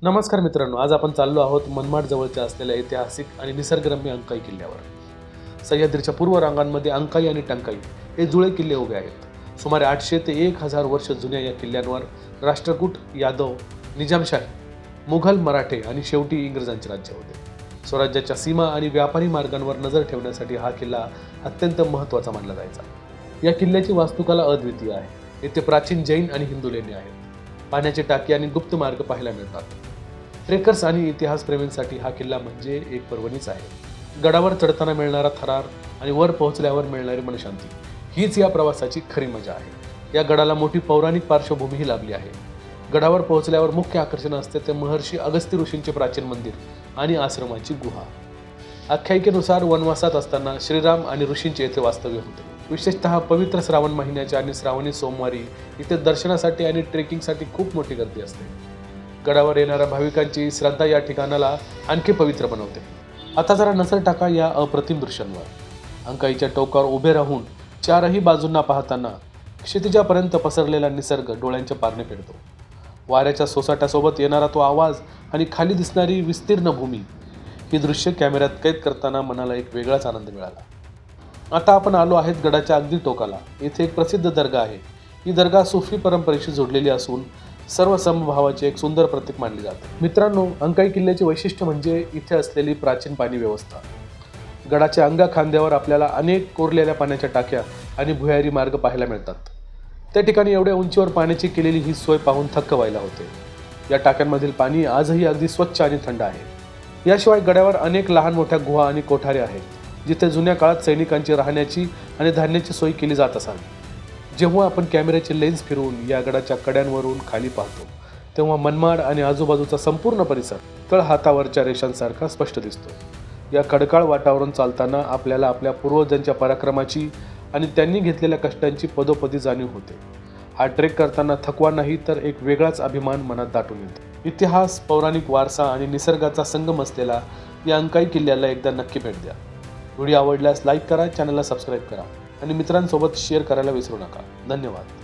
नमस्कार मित्रांनो, आज आपण चाललो आहोत मनमाड जवळच्या असलेल्या ऐतिहासिक आणि निसर्गरम्य अंकाई किल्ल्यावर। सह्याद्रीच्या पूर्व रांगांमध्ये अंकाई आणि टंकाई हे जुळे किल्ले उभे आहेत। सुमारे 800 ते 1000 वर्ष जुन्या या किल्ल्यांवर राष्ट्रकूट, यादव, निजामशाही, मुघल, मराठे आणि शेवटी इंग्रजांचे राज्य होते। स्वराज्याच्या सीमा आणि व्यापारी मार्गांवर नजर ठेवण्यासाठी हा किल्ला अत्यंत महत्त्वाचा मानला जायचा। या किल्ल्याची वास्तुकला अद्वितीय आहे। येथे प्राचीन जैन आणि हिंदू लेणी आहेत। पाण्याची टाकी आणि गुप्त मार्ग पाहायला मिळतात। ट्रेकर्स आणि इतिहासप्रेमींसाठी हा किल्ला म्हणजे एक पर्वणीच आहे। गडावर चढताना मिळणारा थरार आणि वर पोहोचल्यावर मिळणारी मनशांती हीच या प्रवासाची खरी मजा आहे। या गडाला मोठी पौराणिक पार्श्वभूमीही लाभली आहे। गडावर पोहोचल्यावर मुख्य आकर्षण असते ते महर्षी अगस्त्य ऋषींचे प्राचीन मंदिर आणि आश्रमाची गुहा। आख्यायिकेनुसार वनवासात असताना श्रीराम आणि ऋषींचे येथे वास्तव्य होते। विशेषतः पवित्र श्रावण महिन्याच्या आणि श्रावणी सोमवारी इथे दर्शनासाठी आणि ट्रेकिंगसाठी खूप मोठी गर्दी असते। गडावर येणाऱ्या भाविकांची श्रद्धा या ठिकाणाला आणखी पवित्र बनवते। आता जरा नजर टाका या अप्रतिम दृश्यांवर। अंकाईच्या टोकावर उभे राहून चारही बाजूंना पाहताना क्षितिजापर्यंत पसरलेला निसर्ग डोळ्यांचे पारणे फेडतो। वाऱ्याच्या सोसाट्यासोबत येणारा तो आवाज आणि खाली दिसणारी विस्तीर्ण भूमी ही दृश्य कॅमेऱ्यात कैद करताना मनाला एक वेगळाच आनंद मिळाला। आता आपण आलो आहेत गडाच्या अगदी टोकाला। येथे एक प्रसिद्ध दर्गा आहे। ही दर्गा सुफी परंपरेशी जोडलेली असून सर्व समभावाचे एक सुंदर प्रतीक मानले जाते। मित्रांनो, अंकाई किल्ल्याचे वैशिष्ट्य म्हणजे इथे असलेली प्राचीन पाणी व्यवस्था। गडाच्या अंगा खांद्यावर आपल्याला अनेक कोरलेल्या पाण्याच्या टाक्या आणि भुयारी मार्ग पाहायला मिळतात। त्या ठिकाणी एवढ्या उंचीवर पाण्याची केलेली ही सोय पाहून थक्क व्हायला होते। या टाक्यांमधील पाणी आजही अगदी स्वच्छ आणि थंड आहे। याशिवाय गडावर अनेक लहान मोठ्या गुहा आणि कोठारे आहेत, जिथे जुन्या काळात सैनिकांची राहण्याची आणि धान्याची सोय केली जात असावी। जेव्हा आपण कॅमेऱ्याचे लेन्स फिरवून या गडाच्या कड्यांवरून खाली पाहतो, तेव्हा मनमाड आणि आजूबाजूचा संपूर्ण परिसर तळहातावरच्या रेषांसारखा स्पष्ट दिसतो। या खडकाळ वाटावरून चालताना आपल्याला आपल्या पूर्वजांच्या पराक्रमाची आणि त्यांनी घेतलेल्या कष्टांची पदोपदी जाणीव होते। हा ट्रेक करताना थकवा नाही तर एक वेगळाच अभिमान मनात दाटून येतो। इतिहास, पौराणिक वारसा आणि निसर्गाचा संगम असलेला या अंकाई किल्ल्याला एकदा नक्की भेट द्या। व्हिडिओ आवडल्यास लाईक करा, चॅनलला सबस्क्राईब करा आणि मित्रांसोबत शेअर करायला विसरू नका। धन्यवाद।